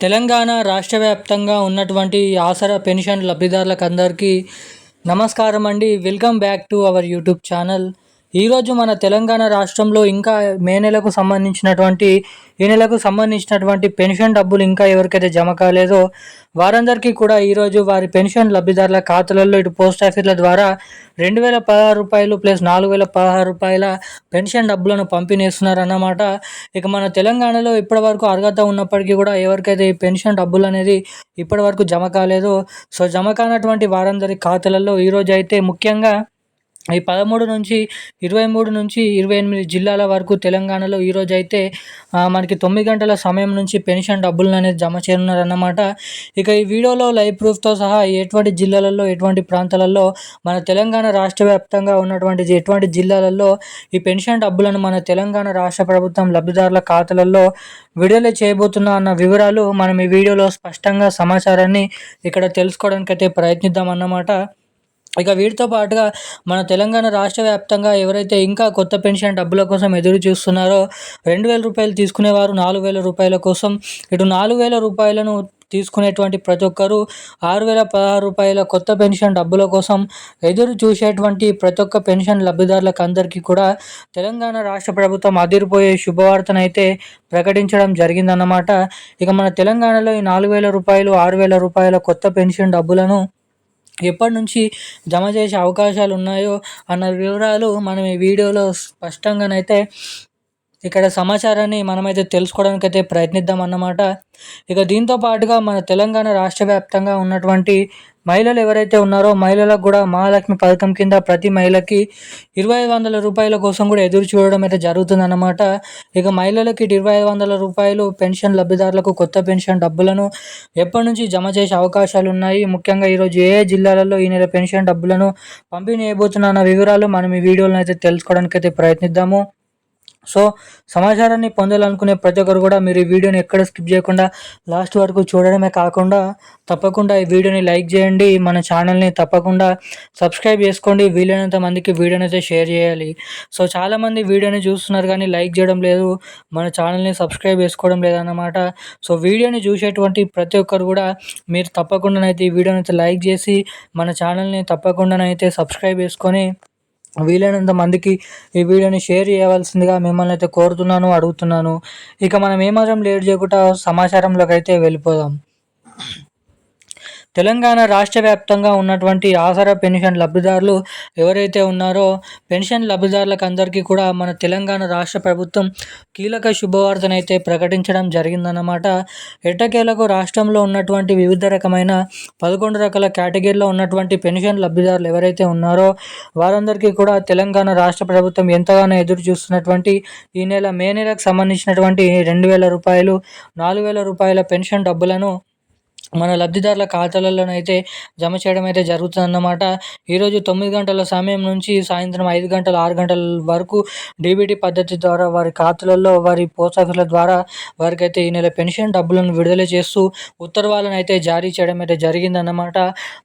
తెలంగాణ రాష్ట్ర వ్యాప్తంగా ఉన్నటువంటి ఆసరా పెన్షన్ లబ్ధిదారులకందరికీ నమస్కారం అండి. Welcome back to our YouTube channel. ఈరోజు మన తెలంగాణ రాష్ట్రంలో ఇంకా ఈ నెలకు సంబంధించినటువంటి పెన్షన్ డబ్బులు ఇంకా ఎవరికైతే జమ కాలేదో వారందరికీ కూడా ఈరోజు వారి పెన్షన్ లబ్ధిదారుల ఖాతాలలో ఇటు పోస్ట్ ఆఫీసుల ద్వారా రూ. 2016 ప్లస్ రూ. 4016 పెన్షన్ డబ్బులను పంపిణీస్తున్నారన్నమాట. ఇక మన తెలంగాణలో ఇప్పటివరకు అర్హత ఉన్నప్పటికీ కూడా ఎవరికైతే ఈ పెన్షన్ డబ్బులు అనేది ఇప్పటివరకు జమ కాలేదో, సో జమ కానటువంటి వారందరి ఖాతాలలో ఈరోజు అయితే ముఖ్యంగా ఈ 13 నుంచి 23 నుంచి 28 జిల్లాల వరకు తెలంగాణలో ఈరోజు అయితే మనకి 9 గంటల సమయం నుంచి పెన్షన్ డబ్బులను అనేది జమ చేయనున్నారన్నమాట. ఇక ఈ వీడియోలో లైవ్ ప్రూఫ్తో సహా ఎటువంటి జిల్లాలలో ఎటువంటి ప్రాంతాలలో మన తెలంగాణ రాష్ట్ర వ్యాప్తంగా ఉన్నటువంటి ఎటువంటి జిల్లాలలో ఈ పెన్షన్ డబ్బులను మన తెలంగాణ రాష్ట్ర ప్రభుత్వం లబ్ధిదారుల ఖాతాలలో విడుదల చేయబోతున్నా అన్న వివరాలు మనం ఈ వీడియోలో స్పష్టంగా సమాచారాన్ని ఇక్కడ తెలుసుకోవడానికి అయితే ప్రయత్నిద్దాం అన్నమాట. ఇక వీటితో పాటుగా మన తెలంగాణ రాష్ట్ర వ్యాప్తంగా ఎవరైతే ఇంకా కొత్త పెన్షన్ డబ్బుల కోసం ఎదురు చూస్తున్నారో, రూ. 2000 తీసుకునేవారు రూ. 4000 కోసం, ఇటు రూ. 4000 తీసుకునేటువంటి ప్రతి ఒక్కరూ రూ. 6016 కొత్త పెన్షన్ డబ్బుల కోసం ఎదురు చూసేటువంటి ప్రతి ఒక్క పెన్షన్ లబ్ధిదారులకు అందరికీ కూడా తెలంగాణ రాష్ట్ర ప్రభుత్వం అదిరిపోయే శుభవార్తనైతే ప్రకటించడం జరిగిందన్నమాట. ఇక మన తెలంగాణలో ఈ రూ. 4000 రూ. 6000 కొత్త పెన్షన్ డబ్బులను ఎప్పటి నుంచి జమ చేసే అవకాశాలు ఉన్నాయో అన్న వివరాలు మనం ఈ వీడియోలో స్పష్టంగానైతే ఇక్కడ సమాచారాన్ని మనమైతే తెలుసుకోవడానికి అయితే ప్రయత్నిద్దాం అన్నమాట. ఇక దీంతో పాటుగా మన తెలంగాణ రాష్ట్ర వ్యాప్తంగా ఉన్నటువంటి మహిళలు ఎవరైతే ఉన్నారో మహిళలకు కూడా మహాలక్ష్మి పథకం కింద ప్రతి మహిళకి రూ. 2500 కోసం కూడా ఎదురు చూడడం అయితే జరుగుతుందన్నమాట. ఇక మహిళలకి రూ. 2500 పెన్షన్ లబ్ధిదారులకు కొత్త పెన్షన్ డబ్బులను ఎప్పటి నుంచి జమ చేసే అవకాశాలు ఉన్నాయి, ముఖ్యంగా ఈరోజు ఏ జిల్లాలలో ఈ నెల పెన్షన్ డబ్బులను పంపిణీ చేయబోతున్న వివరాలు మనం ఈ వీడియోలో అయితే తెలుసుకోవడానికి అయితే ప్రయత్నిద్దాము. సో సమాచారాన్ని పొందాలనుకునే ప్రతి ఒక్కరు కూడా మీరు ఈ వీడియోని ఎక్కడ స్కిప్ చేయకుండా లాస్ట్ వరకు చూడడమే కాకుండా తప్పకుండా ఈ వీడియోని లైక్ చేయండి, మన ఛానల్ని తప్పకుండా సబ్స్క్రైబ్ చేసుకోండి, వీలైనంత మందికి వీడియోని అయితే షేర్ చేయాలి. సో చాలామంది వీడియోని చూస్తున్నారు కానీ లైక్ చేయడం లేదు, మన ఛానల్ని సబ్స్క్రైబ్ చేసుకోవడం లేదన్నమాట. సో వీడియోని చూసేటువంటి ప్రతి ఒక్కరు కూడా మీరు తప్పకుండానైతే ఈ వీడియోని అయితే లైక్ చేసి మన ఛానల్ని తప్పకుండానైతే సబ్స్క్రైబ్ చేసుకొని వీలైనంత మందికి ఈ వీడియోని షేర్ చేయవలసిందిగా మిమ్మల్ని అయితే కోరుతున్నాను, అడుగుతున్నాను. ఇక మనం ఏమాత్రం లేట్ చేయకుండా సమాచారంలోకి అయితే వెళ్ళిపోదాం. తెలంగాణ రాష్ట్ర వ్యాప్తంగా ఉన్నటువంటి ఆసరా పెన్షన్ లబ్ధిదారులు ఎవరైతే ఉన్నారో పెన్షన్ లబ్ధిదారులకు అందరికీ కూడా మన తెలంగాణ రాష్ట్ర ప్రభుత్వం కీలక శుభవార్తనైతే ప్రకటించడం జరిగిందన్నమాట. ఎట్టకేలకు రాష్ట్రంలో ఉన్నటువంటి వివిధ రకమైన 11 రకాల కేటగిరీలో ఉన్నటువంటి పెన్షన్ లబ్ధిదారులు ఎవరైతే ఉన్నారో వారందరికీ కూడా తెలంగాణ రాష్ట్ర ప్రభుత్వం ఎంతగానో ఎదురు చూస్తున్నటువంటి ఈ నెల మే నెలకు సంబంధించినటువంటి రూ. 2000 4000 పెన్షన్ డబ్బులను మన లబ్ధిదారుల ఖాతాలలోనైతే జమ చేయడం అయితే జరుగుతుందన్నమాట. ఈరోజు 9 గంటల సమయం నుంచి సాయంత్రం 5 గంటల 6 గంటల వరకు డీబీటీ పద్ధతి ద్వారా వారి ఖాతాలలో వారి పోస్ట్ ఆఫీసుల ద్వారా వారికైతే ఈ నెల పెన్షన్ డబ్బులను విడుదల చేస్తూ ఉత్తర్వులను అయితే జారీ చేయడం అయితే జరిగిందన్నమాట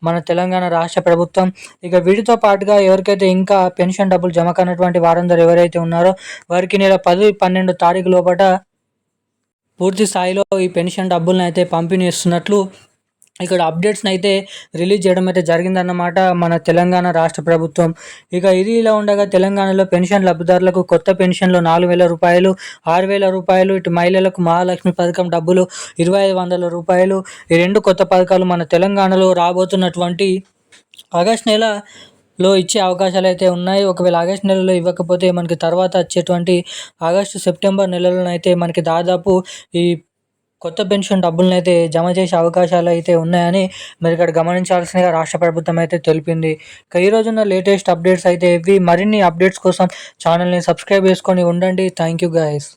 మన తెలంగాణ రాష్ట్ర ప్రభుత్వం. ఇక వీటితో పాటుగా ఎవరికైతే ఇంకా పెన్షన్ డబ్బులు జమ కానటువంటి వారందరూ ఎవరైతే ఉన్నారో వారికి నెల 10, 12 తారీఖు లోపల పూర్తి స్థాయిలో ఈ పెన్షన్ డబ్బులను అయితే పంపిణీ ఇస్తున్నట్లు ఇక్కడ అప్డేట్స్ని అయితే రిలీజ్ చేయడం అయితే జరిగిందన్నమాట మన తెలంగాణ రాష్ట్ర ప్రభుత్వం. ఇక ఇది ఇలా ఉండగా తెలంగాణలో పెన్షన్ లబ్ధిదారులకు కొత్త పెన్షన్లు రూ. 4000 రూ. 6000, ఇటు మహిళలకు మహాలక్ష్మి పథకం డబ్బులు రూ. 2500 ఈ రెండు కొత్త పథకాలు మన తెలంగాణలో రాబోతున్నటువంటి ఆగస్టు నెలలో ఇచ్చే అవకాశాలు అయితే ఉన్నాయి. ఒకవేళ ఆగస్టు నెలలో ఇవ్వకపోతే మనకి తర్వాత వచ్చేటువంటి ఆగస్టు సెప్టెంబర్ నెలలోనైతే మనకి దాదాపు ఈ కొత్త పెన్షన్ డబ్బులను అయితే జమ చేసే అవకాశాలు అయితే ఉన్నాయని మరి ఇక్కడ గమనించాల్సిందిగా రాష్ట్ర ప్రభుత్వం అయితే తెలిపింది. ఇక ఈ రోజున్న లేటెస్ట్ అప్డేట్స్ అయితే ఇవి. మరిన్ని అప్డేట్స్ కోసం ఛానల్ని సబ్స్క్రైబ్ చేసుకొని ఉండండి. Thank you guys.